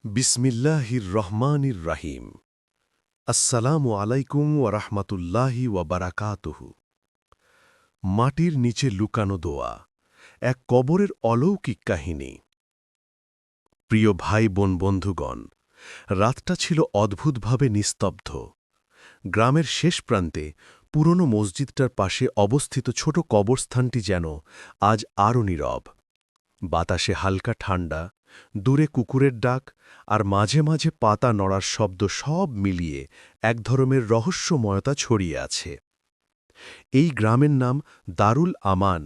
বিসমিল্লাহির রহমানির রাহিম। আসসালামু আলাইকুম ওয়া রাহমাতুল্লাহি ওয়া বারাকাতুহু। মাটির নিচে লুকানো দোয়া, এক কবরের অলৌকিক কাহিনী। প্রিয় ভাই বোন বন্ধুগণ, রাতটা ছিল অদ্ভুতভাবে নিস্তব্ধ। গ্রামের শেষ প্রান্তে পুরনো মসজিদটার পাশে অবস্থিত ছোট কবরস্থানটি যেন আজ আরও নীরব। বাতাসে হালকা ঠান্ডা, দূরে কুকুরের ডাক, আর মাঝে মাঝে পাতা নড়ার শব্দ সব মিলিয়ে এক ধরনের রহস্যময়তা ছড়িয়ে আছে। এই গ্রামের নাম দারুল আমান।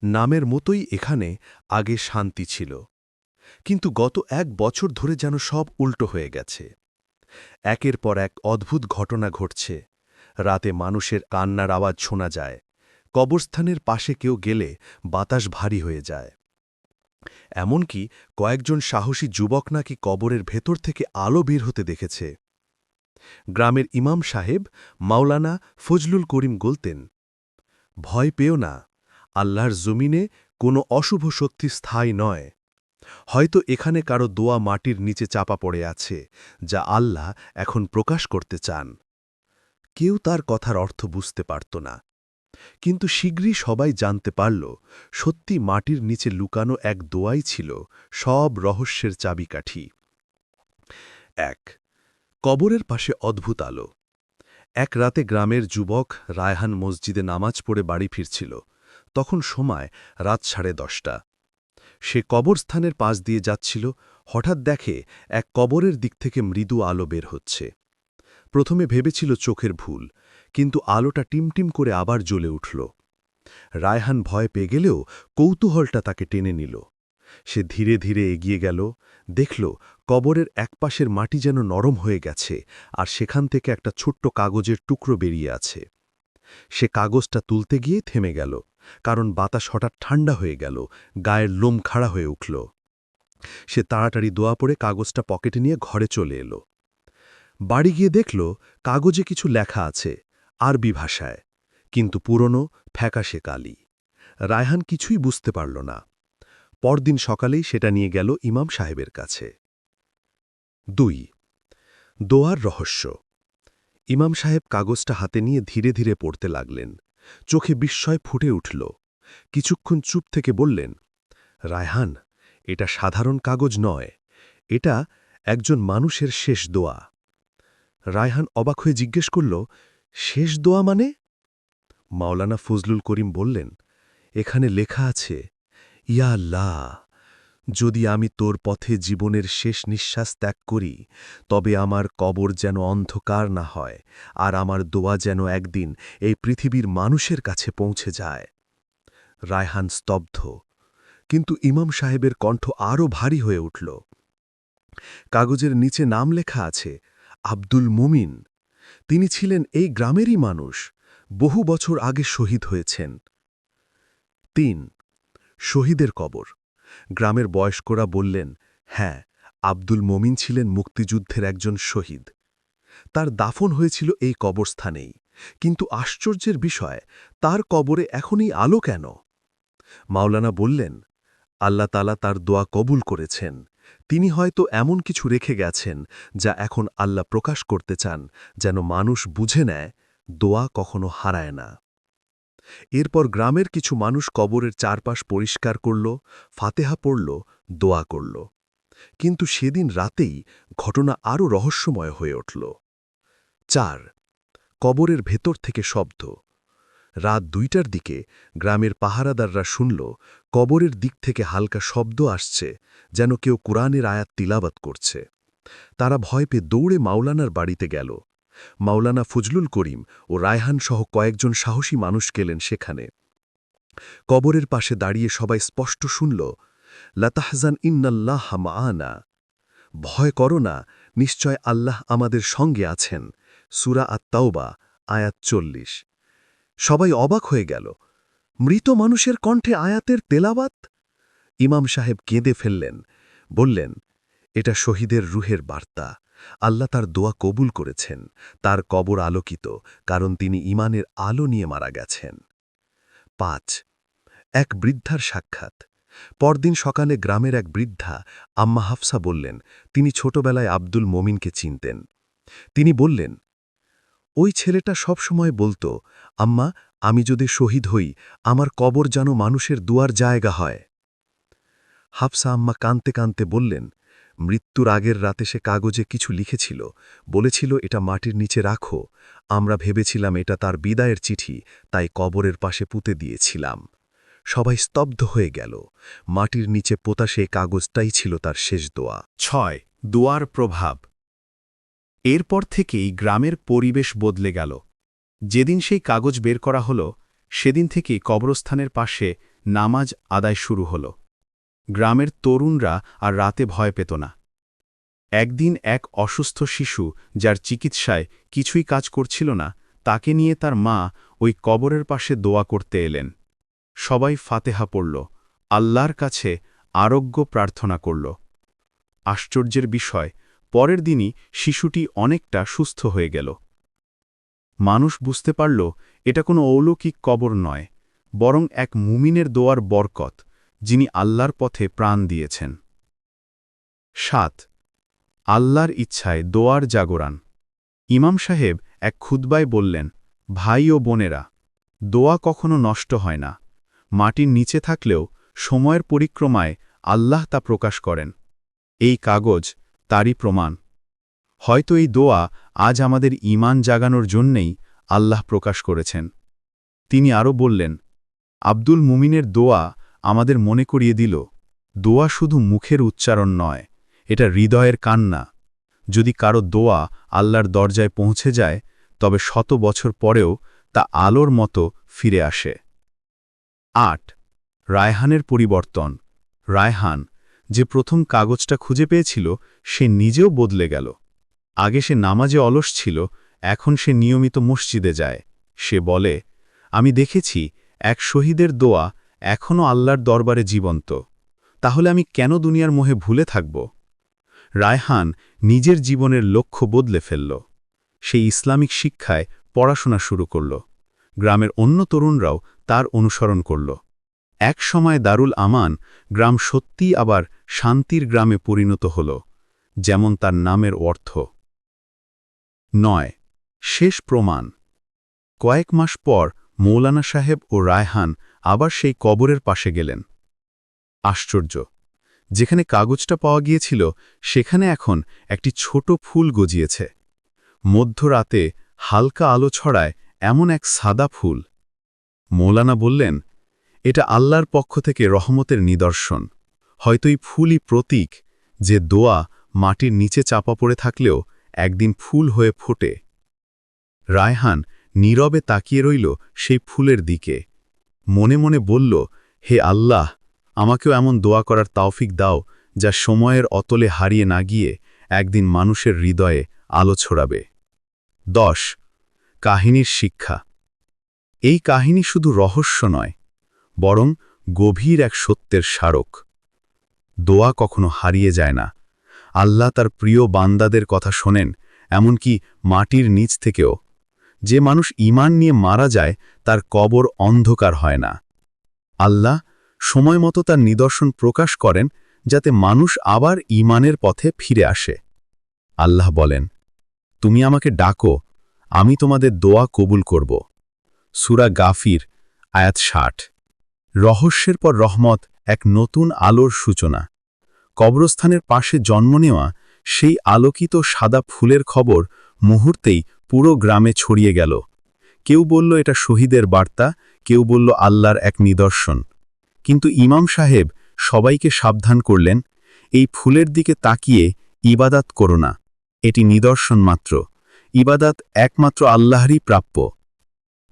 নামের মতোই এখানে আগে শান্তি ছিল, কিন্তু গত 1 বছর ধরে যেন সব উল্টো হয়ে গেছে। একের পর এক অদ্ভুত ঘটনা ঘটছে। রাতে মানুষের কান্নার আওয়াজ শোনা যায়। কবরস্থানের পাশে কেউ গেলে বাতাস ভারী হয়ে যায়। এমনকি কয়েকজন সাহসী যুবক নাকি কবরের ভেতর থেকে আলো বের হতে দেখেছে। গ্রামের ইমাম সাহেব মাওলানা ফজলুল করিম বলতেন, ভয় পেও না, আল্লাহর জমিনে কোনো অশুভ শক্তি স্থায়ী নয়। হয়তো এখানে কারো দোয়া মাটির নিচে চাপা পড়ে আছে, যা আল্লাহ এখন প্রকাশ করতে চান। কেউ তার কথার অর্থ বুঝতে পারত না, কিন্তু শীঘ্রই সবাই জানতে পারল, সত্যি মাটির নিচে লুকানো এক দোয়াই ছিল সব রহস্যের চাবিকাঠি। ১. কবরের পাশে অদ্ভুত আলো। এক রাতে গ্রামের যুবক রায়হান মসজিদে নামাজ পড়ে বাড়ি ফিরছিল। তখন সময় রাত 10:30। সে কবরস্থানের পাশ দিয়ে যাচ্ছিল, হঠাৎ দেখে এক কবরের দিক থেকে মৃদু আলো বের হচ্ছে। প্রথমে ভেবেছিল চোখের ভুল, কিন্তু আলোটা টিমটিম করে আবার জ্বলে উঠল। রায়হান ভয় পেয়ে গেলেও কৌতূহলটা তাকে টেনে নিল। সে ধীরে ধীরে এগিয়ে গেল, দেখল কবরের একপাশের মাটি যেন নরম হয়ে গেছে, আর সেখান থেকে একটা ছোট্ট কাগজের টুকরো বেরিয়ে আছে। সে কাগজটা তুলতে গিয়ে থেমে গেল, কারণ বাতাস হঠাৎ ঠান্ডা হয়ে গেল, গায়ের লোম খাড়া হয়ে উঠল। সে তাড়াতাড়ি দোয়া পড়ে কাগজটা পকেটে নিয়ে ঘরে চলে এলো। বাড়ি গিয়ে দেখল কাগজে কিছু লেখা আছে, আরবি ভাষায়, কিন্তু পুরনো, ফ্যাকাশে কালি। রায়হান কিছুই বুঝতে পারল না। পরদিন সকালেই সেটা নিয়ে গেল ইমাম সাহেবের কাছে। ২. দোয়ার রহস্য। ইমাম সাহেব কাগজটা হাতে নিয়ে ধীরে ধীরে পড়তে লাগলেন। চোখে বিস্ময় ফুটে উঠল। কিছুক্ষণ চুপ থেকে বললেন, রায়হান, এটা সাধারণ কাগজ নয়, এটা একজন মানুষের শেষ দোয়া। রায়হান অবাক হয়ে জিজ্ঞেস করল, শেষ দোয়া মানে? মাওলানা ফজলুল করিম বললেন, এখানে লেখা আছে, ইয়া আল্লাহ, যদি আমি তোর পথে জীবনের শেষ নিঃশ্বাস ত্যাগ করি, তবে আমার কবর যেন অন্ধকার না হয়, আর আমার দোয়া যেন একদিন এই পৃথিবীর মানুষের কাছে পৌঁছে যায়। রায়হান স্তব্ধ, কিন্তু ইমাম সাহেবের কণ্ঠ আরও ভারী হয়ে উঠল। কাগজের নিচে নাম লেখা আছে, আব্দুল মুমিন। তিনি ছিলেন এই গ্রামেরই মানুষ, বহু বছর আগে শহীদ হয়েছেন। ৩. শহীদের কবর। গ্রামের বয়স্করা বললেন, হ্যাঁ, আব্দুল মোমিন ছিলেন মুক্তিযুদ্ধের একজন শহীদ। তার দাফন হয়েছিল এই কবরস্থানেই, কিন্তু আশ্চর্যের বিষয়, তার কবরে এখনই আলো কেন? মাওলানা বললেন, আল্লাহ তাআলা তার দোয়া কবুল করেছেন। তিনি হয়তো এমন কিছু রেখে গেছেন, যা এখন আল্লাহ প্রকাশ করতে চান, যেন মানুষ বুঝে নেয়, দোয়া কখনো হারায় না। এরপর গ্রামের কিছু মানুষ কবরের চারপাশ পরিষ্কার করল, ফাতেহা পড়ল, দোয়া করল। কিন্তু সেদিন রাতেই ঘটনা আরও রহস্যময় হয়ে উঠল। ৪. কবরের ভেতর থেকে শব্দ। রাত ২টার দিকে গ্রামের পাহারাদাররা শুনল, কবরের দিক থেকে হালকা শব্দ আসছে, যেন কেউ কুরআনের আয়াত তিলাওয়াত করছে। তারা ভয় পেয়ে দৌড়ে মাওলানার বাড়িতে গেল। মাওলানা ফজলুল করিম ও রায়হান সহ কয়েকজন সাহসী মানুষ গেলেন সেখানে। কবরের পাশে দাঁড়িয়ে সবাই স্পষ্ট শুনল, লা তাহজান ইন্নাল্লাহ মাআনা। ভয় করো না, নিশ্চয় আল্লাহ আমাদের সঙ্গে আছেন। সূরা আত-তাওবা, আয়াত ৪০। সবাই অবাক হয়ে গেল, মৃত মানুষের কণ্ঠে আয়াতের তেলাওয়াত! ইমাম সাহেব কেঁদে ফেললেন, বললেন, এটা শহীদের রুহের বার্তা। আল্লাহ তার দোয়া কবুল করেছেন, তার কবর আলোকিত, কারণ তিনি ঈমানের আলো নিয়ে মারা গেছেন। ৫. এক বৃদ্ধার সাক্ষাৎ। পরদিন সকালে গ্রামের এক বৃদ্ধা আম্মা হাফসা বললেন তিনি ছোটবেলায় আব্দুল মোমিনকে চিনতেন। তিনি বললেন, ওই ছেলেটা সবসময় বলতো, আম্মা, আমি যদি শহীদ হই আমার কবর যেন মানুষের দুয়ার জায়গা হয়। হাফসা আম্মা কাঁদতে কাঁদতে বললেন, মৃত্যুর আগের রাতে সে কাগজে কিছু লিখেছিল, বলেছিল এটা মাটির নিচে রাখো। আমরা ভেবেছিলাম এটা তার বিদায়ের চিঠি, তাই কবরের পাশে পুঁতে দিয়েছিলাম। সবাই স্তব্ধ হয়ে গেল। মাটির নিচে পোতা সেই কাগজটাই ছিল তার শেষ দোয়া। 6. দোয়ার প্রভাব। এরপর থেকেই গ্রামের পরিবেশ বদলে গেল। যেদিন সেই কাগজ বের করা হলো, সেদিন থেকেই কবরস্থানের পাশে নামাজ আদায় শুরু হলো। গ্রামের তরুণরা আর রাতে ভয় পেত না। একদিন এক অসুস্থ শিশু, যার চিকিৎসায় কিছুই কাজ করছিল না, তাকে নিয়ে তার মা ওই কবরের পাশে দোয়া করতে এলেন। সবাই ফাতেহা পড়ল, আল্লাহর কাছে আরোগ্য প্রার্থনা করল। আশ্চর্যের বিষয়, পরের দিনই শিশুটি অনেকটা সুস্থ হয়ে গেল। মানুষ বুঝতে পারল এটা কোনো অলৌকিক কবর নয়, বরং এক মুমিনের দোয়ার বরকত, যিনি আল্লাহর পথে প্রাণ দিয়েছেন। 7. আল্লাহর ইচ্ছায় দোয়ার জাগরণ। ইমাম সাহেব এক খুতবায় বললেন, ভাই ও বোনেরা, দোয়া কখনো নষ্ট হয় না। মাটির নিচে থাকলেও সময়ের পরিক্রমায় আল্লাহ তা প্রকাশ করেন। এই কাগজ তারই প্রমাণ। হয়তো এই দোয়া আজ আমাদের ঈমান জাগানোর জন্যেই আল্লাহ প্রকাশ করেছেন। তিনি আরও বললেন, আব্দুল মুমিনের দোয়া আমাদের মনে করিয়ে দিল, দোয়া শুধু মুখের উচ্চারণ নয়, এটা হৃদয়ের কান্না। যদি কারো দোয়া আল্লাহর দরজায় পৌঁছে যায়, তবে 100 বছর পরেও তা আলোর মতো ফিরে আসে। 8. রায়হানের পরিবর্তন। রায়হান, যে প্রথম কাগজটা খুঁজে পেয়েছিল, সে নিজেও বদলে গেল। আগে সে নামাজে অলস ছিল, এখন সে নিয়মিত মসজিদে যায়। সে বলে, আমি দেখেছি এক শহীদের দোয়া এখনও আল্লাহর দরবারে জীবন্ত, তাহলে আমি কেন দুনিয়ার মোহে ভুলে থাকব? রায়হান নিজের জীবনের লক্ষ্য বদলে ফেলল। সেই ইসলামিক শিক্ষায় পড়াশোনা শুরু করল। গ্রামের অন্য তরুণরাও তার অনুসরণ করল। এক সময় দারুল আমান গ্রাম সত্যিই আবার শান্তির গ্রামে পরিণত হল, যেমন তার নামের অর্থ। 9. শেষ প্রমাণ। কয়েক মাস পর মৌলানা সাহেব ও রায়হান আবার সেই কবরের পাশে গেলেন। আশ্চর্য, যেখানে কাগজটা পাওয়া গিয়েছিল সেখানে এখন একটি ছোট ফুল গজিয়েছে। মধ্যরাতে হালকা আলো ছড়ায় এমন এক সাদা ফুল। মৌলানা বললেন, এটা আল্লাহর পক্ষ থেকে রহমতের নিদর্শন। হয়তো এই ফুলই প্রতীক যে দোয়া মাটির নিচে চাপা পড়ে থাকলেও একদিন ফুল হয়ে ফোটে। রায়হান নীরবে তাকিয়ে রইল সেই ফুলের দিকে। মনে মনে বলল, হে আল্লাহ, আমাকেও এমন দোয়া করার তৌফিক দাও, যা সময়ের অতলে হারিয়ে না গিয়ে একদিন মানুষের হৃদয়ে আলো ছড়াবে। 10. কাহিনীর শিক্ষা। এই কাহিনী শুধু রহস্য নয়, বরং গভীর এক সত্যের স্মারক। দোয়া কখনো হারিয়ে যায় না। আল্লাহ তার প্রিয় বান্দাদের কথা শোনেন, এমনকি মাটির নিচ থেকেও। যে মানুষ ঈমান নিয়ে মারা যায়, তার কবর অন্ধকার হয় না। আল্লাহ সময় মতো তার নিদর্শন প্রকাশ করেন, যাতে মানুষ আবার ঈমানের পথে ফিরে আসে। আল্লাহ বলেন, তুমি আমাকে ডাকো, আমি তোমাদের দোয়া কবুল করব। সূরা গাফির, আয়াত 60। রহস্যের পর রহমত, এক নতুন আলোর সূচনা। কবরস্থানের পাশে জন্ম নেওয়া সেই আলোকিত সাদা ফুলের খবর মুহূর্তেই পুরো গ্রামে ছড়িয়ে গেল। কেউ বলল এটা শহীদের বার্তা, কেউ বলল আল্লাহর এক নিদর্শন। কিন্তু ইমাম সাহেব সবাইকে সাবধান করলেন, এই ফুলের দিকে তাকিয়ে ইবাদাত করো না, এটি নিদর্শন মাত্র। ইবাদাত একমাত্র আল্লাহরই প্রাপ্য।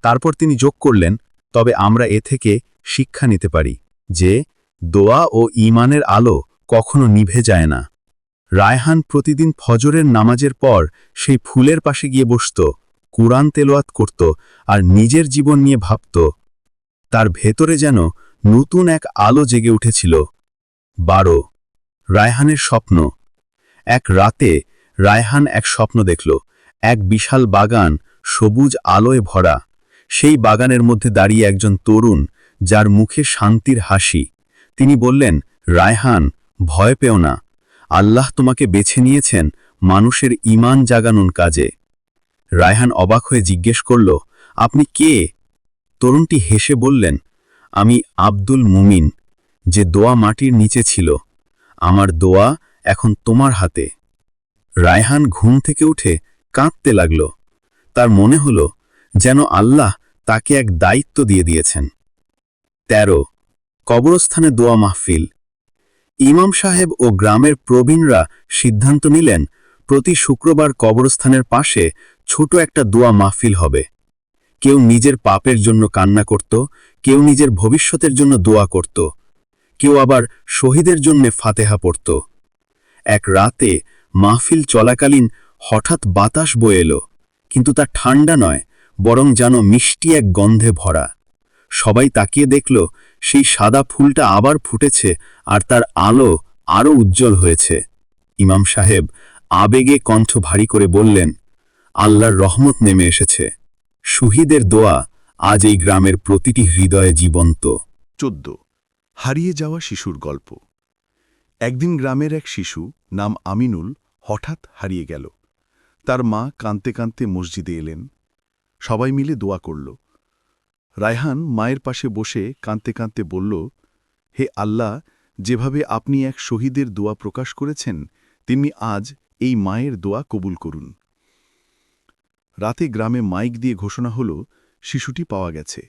তারপর তিনি যোগ করলেন, তবে আমরা এ থেকে শিক্ষা নিতে পারি যে দোয়া ও ঈমানের আলো কখনো নিভে যায় না। রায়হান প্রতিদিন ফজরের নামাজের পর সেই ফুলের পাশে গিয়ে বসত, কুরআন তেলাওয়াত করত আর নিজের জীবন নিয়ে ভাবত। তার ভেতরে যেন নতুন এক আলো জেগে উঠেছিল। 12. রায়হানের স্বপ্ন। এক রাতে রায়হান এক স্বপ্ন দেখল, এক বিশাল বাগান সবুজ আলোয় ভরা। সেই বাগানের মধ্যে দাঁড়িয়ে একজন তরুণ, যার মুখে শান্তির হাসি। তিনি বললেন, রায়হান, ভয় পেও না। আল্লাহ তোমাকে বেছে নিয়েছেন মানুষের ঈমান জাগানোর কাজে। রায়হান অবাক হয়ে জিজ্ঞেস করল, আপনি কে? তরুণটি হেসে বললেন, আমি আব্দুল মুমিন, যে দোয়া মাটির নিচে ছিল। আমার দোয়া এখন তোমার হাতে। রায়হান ঘুম থেকে উঠে কাঁদতে লাগল। তার মনে হল যেন আল্লাহ তাকে এক দায়িত্ব দিয়ে দিয়েছেন। ১৩ কবরস্থানে দোয়া মাহফিল। ইমাম সাহেব ও গ্রামের প্রবীণরা সিদ্ধান্ত নিলেন, প্রতি শুক্রবার কবরস্থানের পাশে ছোট একটা দোয়া মাহফিল হবে। কেউ নিজের পাপের জন্য কান্না করত, কেউ নিজের ভবিষ্যতের জন্য দোয়া করত, কেউ আবার শহীদের জন্য ফাতেহা পড়ত। এক রাতে মাহফিল চলাকালীন হঠাৎ বাতাস বয়ে এলো, কিন্তু তা ঠান্ডা নয়, বরং যেন মিষ্টি এক গন্ধে ভরা। সবাই তাকিয়ে দেখল, সেই সাদা ফুলটা আবার ফুটেছে, আর তার আলো আরও উজ্জ্বল হয়েছে। ইমাম সাহেব আবেগে কণ্ঠ ভারী করে বললেন, আল্লাহর রহমত নেমে এসেছে। শহীদের দোয়া আজ এই গ্রামের প্রতিটি হৃদয়ে জীবন্ত। ১৪ হারিয়ে যাওয়া শিশুর গল্প। একদিন গ্রামের এক শিশু নাম আমিনুল হঠাৎ হারিয়ে গেল। তার মা কাঁদতে কাঁদতে মসজিদে এলেন। সবাই মিলে দোয়া করল। রায়হান মায়ের পাশে বসে কাঁদতে কাঁদতে বলল, হে আল্লাহ, যেভাবে আপনি এক শহীদের দোয়া প্রকাশ করেছেন, তেমনি আজ এই মায়ের দোয়া কবুল করুন। রাতে গ্রামে মাইক দিয়ে ঘোষণা হল, শিশুটি পাওয়া গেছে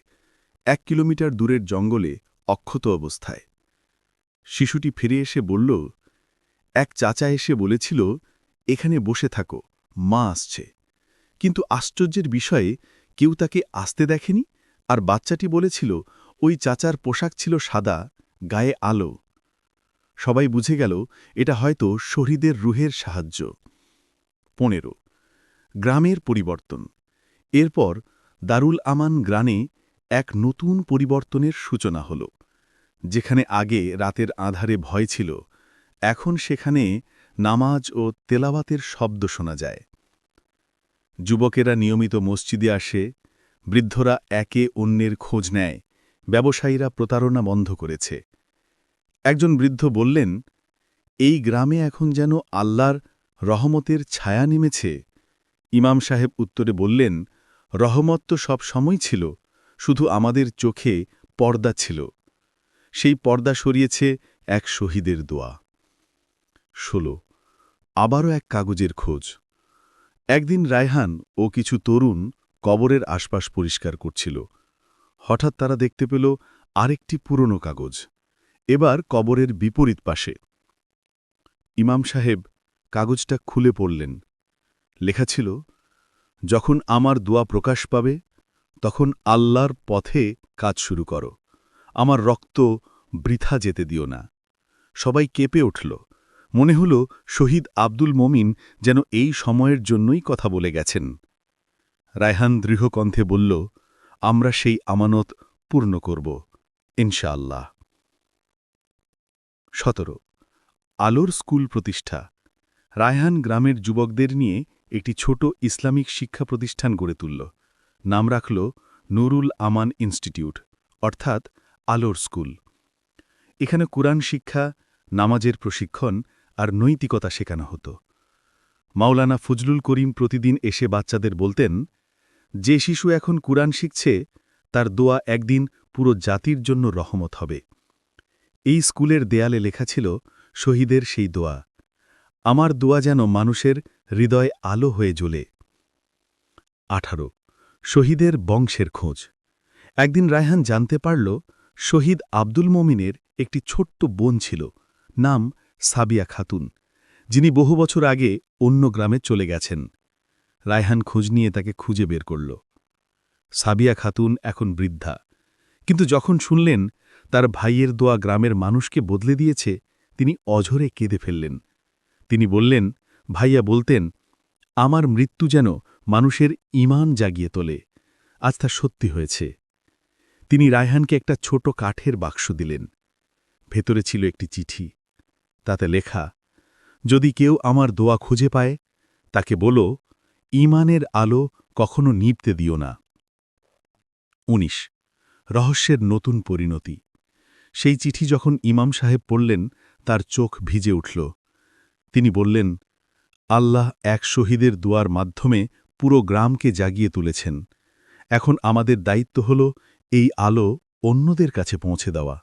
১ কিলোমিটার দূরের জঙ্গলে অক্ষত অবস্থায়। শিশুটি ফিরে এসে বলল, এক চাচা এসে বলেছিল, এখানে বসে থাকো, মা আসছে। কিন্তু আশ্চর্যের বিষয়ে কেউ তাকে আসতে দেখেনি, আর বাচ্চাটি বলেছিল, ওই চাচার পোশাক ছিল সাদা, গায়ে আলো। সবাই বুঝে গেল এটা হয়তো শহীদের রুহের সাহায্য। ১৫ গ্রামের পরিবর্তন। এরপর দারুল আমান গ্রামে এক নতুন পরিবর্তনের সূচনা হল। যেখানে আগে রাতের আঁধারে ভয় ছিল, এখন সেখানে নামাজ ও তেলাওয়াতের শব্দ শোনা যায়। যুবকেরা নিয়মিত মসজিদে আসে, বৃদ্ধরা একে অন্যের খোঁজ নেয়, ব্যবসায়ীরা প্রতারণা বন্ধ করেছে। একজন বৃদ্ধ বললেন, এই গ্রামে এখন যেন আল্লাহর রহমতের ছায়া নেমেছে। ইমাম সাহেব উত্তরে বললেন, রহমত তো সব সময় ছিল, শুধু আমাদের চোখে পর্দা ছিল। সেই পর্দা সরিয়েছে এক শহীদের দোয়া। ১৬ আবারও এক কাগজের খোঁজ। একদিন রায়হান ও কিছু তরুণ কবরের আশপাশ পরিষ্কার করছিল। হঠাৎ তারা দেখতে পেল আরেকটি পুরনো কাগজ, এবার কবরের বিপরীত পাশে। ইমাম সাহেব কাগজটা খুলে পড়লেন। লেখা ছিল, যখন আমার দোয়া প্রকাশ পাবে, তখন আল্লাহর পথে কাজ শুরু করো, আমার রক্ত বৃথা যেতে দিও না। সবাই কেঁপে উঠল। মনে হল শহীদ আব্দুল মমিন যেন এই সময়ের জন্যই কথা বলে গেছেন। রায়হান দৃঢ় কণ্ঠে বলল, আমরা সেই আমানত পূর্ণ করব, ইনশাআল্লাহ। ১৭ আলোর স্কুল প্রতিষ্ঠা। রায়হান গ্রামের যুবকদের নিয়ে একটি ছোট ইসলামিক শিক্ষা প্রতিষ্ঠান গড়ে তুলল। নাম রাখল নুরুল আমান ইনস্টিটিউট, অর্থাৎ আলোর স্কুল। এখানে কুরআন শিক্ষা, নামাজের প্রশিক্ষণ আর নৈতিকতা শেখানো হতো। মাওলানা ফজলুল করিম প্রতিদিন এসে বাচ্চাদের বলতেন, যে শিশু এখন কুরআন শিখছে, তার দোয়া একদিন পুরো জাতির জন্য রহমত হবে। এই স্কুলের দেয়ালে লেখা ছিল শহীদের সেই দোয়া, আমার দোয়া যেন মানুষের হৃদয়ে আলো হয়ে জ্বলে। ১৮ শহীদের বংশের খোঁজ। একদিন রায়হান জানতে পারল, শহীদ আব্দুল মমিনের একটি ছোট্ট বোন ছিল, নাম সাবিয়া খাতুন, যিনি বহু বছর আগে অন্য গ্রামে চলে গেছেন। রায়হান খোঁজ নিয়ে তাকে খুঁজে বের করল। সাবিয়া খাতুন এখন বৃদ্ধা, কিন্তু যখন শুনলেন তার ভাইয়ের দোয়া গ্রামের মানুষকে বদলে দিয়েছে, তিনি অঝরে কেঁদে ফেললেন। তিনি বললেন, ভাইয়া বলতেন, আমার মৃত্যু যেন মানুষের ঈমান জাগিয়ে তোলে। আজ তা সত্যি হয়েছে। তিনি রায়হানকে একটা ছোট কাঠের বাক্স দিলেন। ভেতরে ছিল একটি চিঠি। তাতে লেখা, যদি কেউ আমার দোয়া খুঁজে পায়, তাকে বলো, ঈমানের আলো কখনো নিভতে দিও না। ১৯ রহস্যের নতুন পরিণতি। সেই চিঠি যখন ইমাম সাহেব পড়লেন তার চোখ ভিজে উঠল। তিনি বললেন, আল্লাহ এক শহীদের দুয়ার মাধ্যমে পুরো গ্রামকে জাগিয়ে তুলেছেন। এখন আমাদের দায়িত্ব হল এই আলো অন্যদের কাছে পৌঁছে দেওয়া।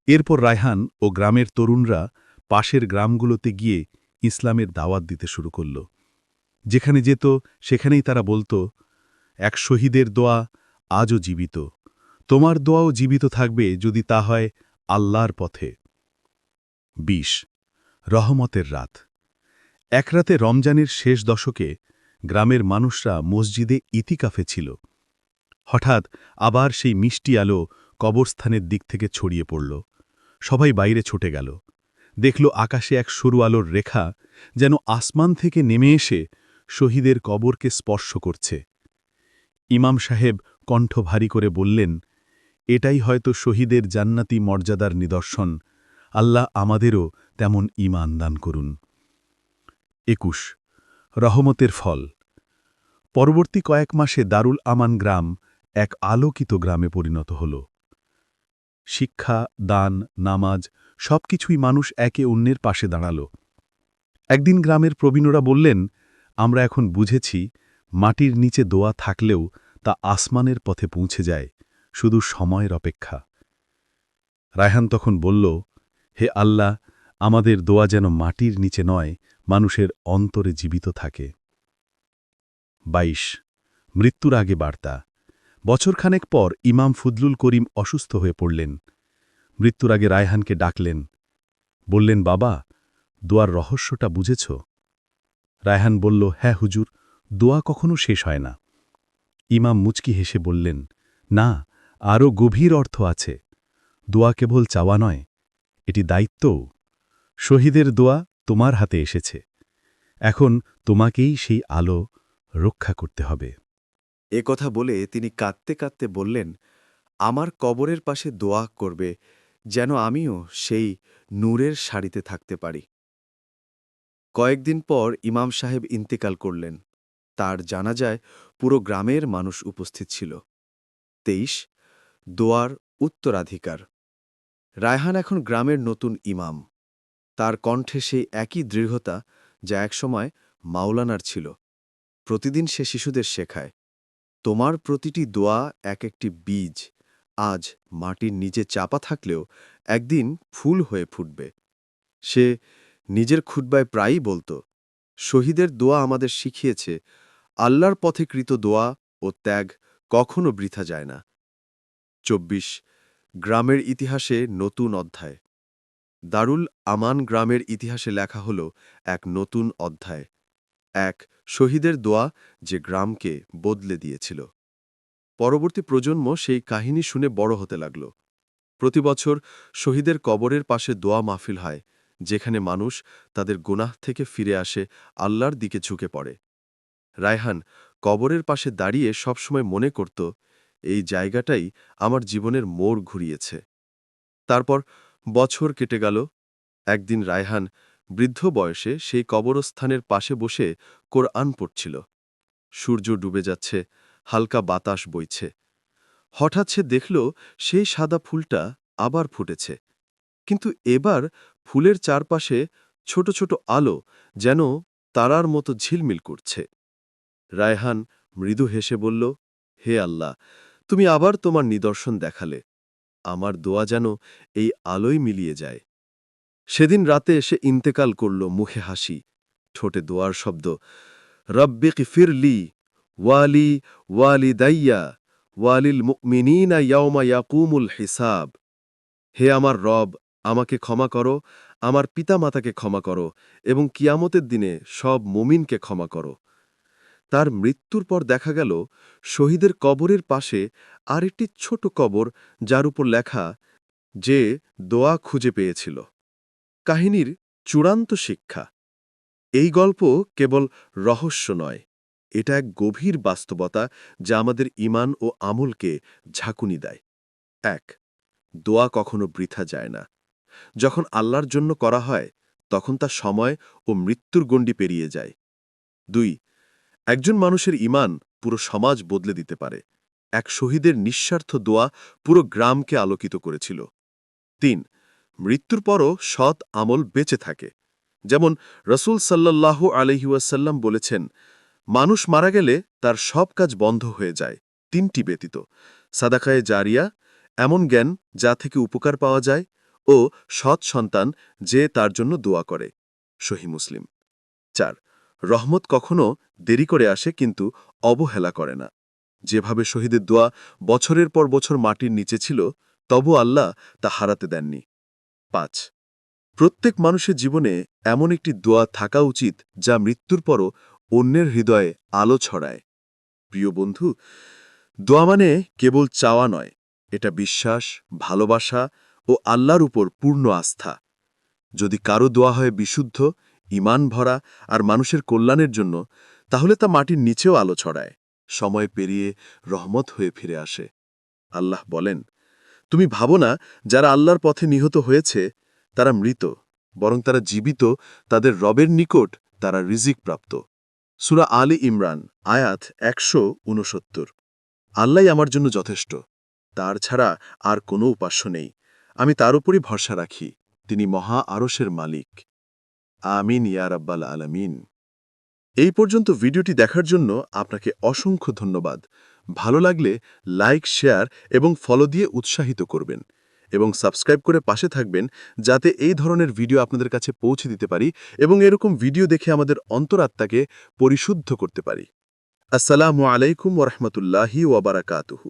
এরপর রায়হান ও গ্রামের তরুণরা পাশের গ্রামগুলোতে গিয়ে ইসলামের দাওয়াত দিতে শুরু করল। যেখানে যেত সেখানেই তারা বলত, এক শহীদের দোয়া আজও জীবিত। তোমার দোয়াও জীবিত থাকবে যদি তা হয় আল্লাহর পথে। ২০ রহমতের রাত। এক রাতে রমজানের শেষ দশকে গ্রামের মানুষরা মসজিদে ইতিকাফে ছিল। হঠাৎ আবার সেই মিষ্টি আলো কবরস্থানের দিক থেকে ছড়িয়ে পড়ল। সবাই বাইরে ছুটে গেল। দেখল আকাশে এক সরু আলোর রেখা যেন আসমান থেকে নেমে এসে শহীদের কবরকে স্পর্শ করছে। ইমাম সাহেব কণ্ঠ ভারী করে বললেন, এটাই হয়তো শহীদের জান্নাতি মর্যাদার নিদর্শন। আল্লাহ আমাদেরও তেমন ঈমান দান করুন। ২১ রহমতের ফল। পরবর্তী কয়েক মাসে দারুল আমান গ্রাম এক আলোকিত গ্রামে পরিণত হল। শিক্ষা, দান, নামাজ সবকিছুই মানুষ একে অন্যের পাশে দাঁড়াল। একদিন গ্রামের প্রবীণরা বললেন, আমরা এখন বুঝেছি মাটির নিচে দোয়া থাকলেও তা আসমানের পথে পৌঁছে যায়, শুধু সময়ের অপেক্ষা। রায়হান তখন বলল, হে আল্লাহ, আমাদের দোয়া যেন মাটির নিচে নয়, মানুষের অন্তরে জীবিত থাকে। ২২ মৃত্যুর আগে বার্তা। বছরখানেক পর ইমাম ফজলুল করিম অসুস্থ হয়ে পড়লেন। মৃত্যুর আগে রায়হানকে ডাকলেন, বললেন, বাবা, দোয়ার রহস্যটা বুঝেছ? রায়হান বলল, হ্যাঁ হুজুর, দোয়া কখনো শেষ হয় না। ইমাম মুচকি হেসে বললেন, না, আরও গভীর অর্থ আছে। দোয়া কেবল চাওয়া নয়, এটি দায়িত্বও। শহীদের দোয়া তোমার হাতে এসেছে। এখন তোমাকেই সেই আলো রক্ষা করতে হবে। এ কথা বলে তিনি কাঁদতে কাঁদতে বললেন, আমার কবরের পাশে দোয়া করবে যেন আমিও সেই নূরের সারিতে থাকতে পারি। কয়েকদিন পর ইমাম সাহেব ইন্তেকাল করলেন। তার জানাজায় পুরো গ্রামের মানুষ উপস্থিত ছিল। ২৩ দোয়ার উত্তরাধিকার। রায়হান এখন গ্রামের নতুন ইমাম। তার কণ্ঠে সেই একই দৃঢ়তা যা একসময় মাওলানার ছিল। প্রতিদিন সে শিশুদের শেখায়, তোমার প্রতিটি দোয়া এক একটি বীজ, আজ মাটির নিচে চাপা থাকলেও একদিন ফুল হয়ে ফুটবে। সে নিজের খুতবায় প্রায়ই বলত, শহীদের দোয়া আমাদের শিখিয়েছে আল্লাহর পথে কৃত দোয়া ও ত্যাগ কখনো বৃথা যায় না। ২৪ গ্রামের ইতিহাসে নতুন অধ্যায়। দারুল আমান গ্রামের ইতিহাসে লেখা হল এক নতুন অধ্যায়, এক শহীদের দোয়া যে গ্রামকে বদলে দিয়েছিল। পরবর্তী প্রজন্ম সেই কাহিনী শুনে বড় হতে লাগল। প্রতি বছর শহীদের কবরের পাশে দোয়া মাহফিল হয়, যেখানে মানুষ তাদের গুনাহ থেকে ফিরে আসে, আল্লাহর দিকে ঝুঁকে পড়ে। রায়হান কবরের পাশে দাঁড়িয়ে সবসময় মনে করত, এই জায়গাটাই আমার জীবনের মোড় ঘুরিয়েছে। তারপর বছর কেটে গেল। একদিন রায়হান বৃদ্ধ বয়সে সেই কবরস্থানের পাশে বসে কোরআন পড়ছিল। সূর্য ডুবে যাচ্ছে, হালকা বাতাস বইছে। হঠাৎ সে দেখল সেই সাদা ফুলটা আবার ফুটেছে, কিন্তু এবার ফুলের চারপাশে ছোট ছোট আলো যেন তারার মতো ঝিলমিল করছে। রায়হান মৃদু হেসে বলল, হে আল্লাহ, তুমি আবার তোমার নিদর্শন দেখালে। আমার দোয়া যেন এই আলোয় মিলিয়ে যায়। সেদিন রাতে সে ইন্তেকাল করল, মুখে হাসি, ঠোঁটে দোয়ার শব্দ, রব্বিক ফিরলি ওয়ালি ওয়ালিদাইয়া ওয়ালিল মুমিনিনা ইয়াওমা ইয়াকুমুল হিসাব। হে আমার রব, আমাকে ক্ষমা করো, আমার পিতামাতাকে ক্ষমা করো এবং কিয়ামতের দিনে সব মুমিনকে ক্ষমা করো। তার মৃত্যুর পর দেখা গেল শহীদের কবরের পাশে আরেকটি ছোট কবর, যার উপর লেখা যে দোয়া খুঁজে পেয়েছিল। কাহিনীর চূড়ান্ত শিক্ষা। এই গল্প কেবল রহস্য নয়, এটা এক গভীর বাস্তবতা যা আমাদের ঈমান ও আমলকে ঝাঁকুনি দেয়। ১ দোয়া কখনো বৃথা যায় না। যখন আল্লাহর জন্য করা হয়, তখন তা সময় ও মৃত্যুর গণ্ডি পেরিয়ে যায়। ২ একজন মানুষের ঈমান পুরো সমাজ বদলে দিতে পারে। এক শহীদের নিঃস্বার্থ দোয়া পুরো গ্রামকে আলোকিত করেছিল। 3 মৃত্যুর পরও সৎ আমল বেঁচে থাকে, যেমন রসুল সাল্লাল্লাহু আলাইহি ওয়াসাল্লাম বলেছেন, মানুষ মারা গেলে তার সব কাজ বন্ধ হয়ে যায় 3টি ব্যতীত: সাদাকায়ে জারিয়া, এমন জ্ঞান যা থেকে উপকার পাওয়া যায়, ও সৎ সন্তান যে তার জন্য দোয়া করে। সহিহ মুসলিম। 4 রহমত কখনো দেরি করে আসে কিন্তু অবহেলা করে না। যেভাবে শহীদের দোয়া বছরের পর বছর মাটির নিচে ছিল, তবু আল্লাহ তা হারাতে দেননি। 5 প্রত্যেক মানুষের জীবনে এমন একটি দোয়া থাকা উচিত যা মৃত্যুর পরও অন্যের হৃদয়ে আলো ছড়ায়। প্রিয় বন্ধু, দোয়া মানে কেবল চাওয়া নয়, এটা বিশ্বাস, ভালোবাসা ও আল্লাহর উপর পূর্ণ আস্থা। যদি কারো দোয়া হয় বিশুদ্ধ, ঈমান ভরা আর মানুষের কল্যাণের জন্য, তাহলে তা মাটির নিচেও আলো ছড়ায়, সময় পেরিয়ে রহমত হয়ে ফিরে আসে। আল্লাহ বলেন, তুমি ভাবো না যারা আল্লাহর পথে নিহত হয়েছে তারা মৃত, বরং তারা জীবিত, তাদের রবের নিকট তারা রিজিক প্রাপ্ত। সূরা আলী ইমরান, আয়াত 169। আল্লাহই আমার জন্য যথেষ্ট, তার ছাড়া আর কোনো উপাস্য নেই। আমি তার উপরই ভরসা রাখি, তিনি মহা আরশের মালিক। আমিন ইয়া রাব্বাল আলামিন। এই পর্যন্ত ভিডিওটি দেখার জন্য আপনাকে অসংখ্য ধন্যবাদ। ভালো লাগলে লাইক, শেয়ার এবং ফলো দিয়ে উৎসাহিত করবেন, এবং সাবস্ক্রাইব করে পাশে থাকবেন যাতে এই ধরনের ভিডিও আপনাদের কাছে পৌঁছে দিতে পারি এবং এরকম ভিডিও দেখে আমাদের অন্তরাত্মাকে পরিশুদ্ধ করতে পারি। আসসালামু আলাইকুম ওয়া রাহমাতুল্লাহি ওয়া বারাকাতুহু।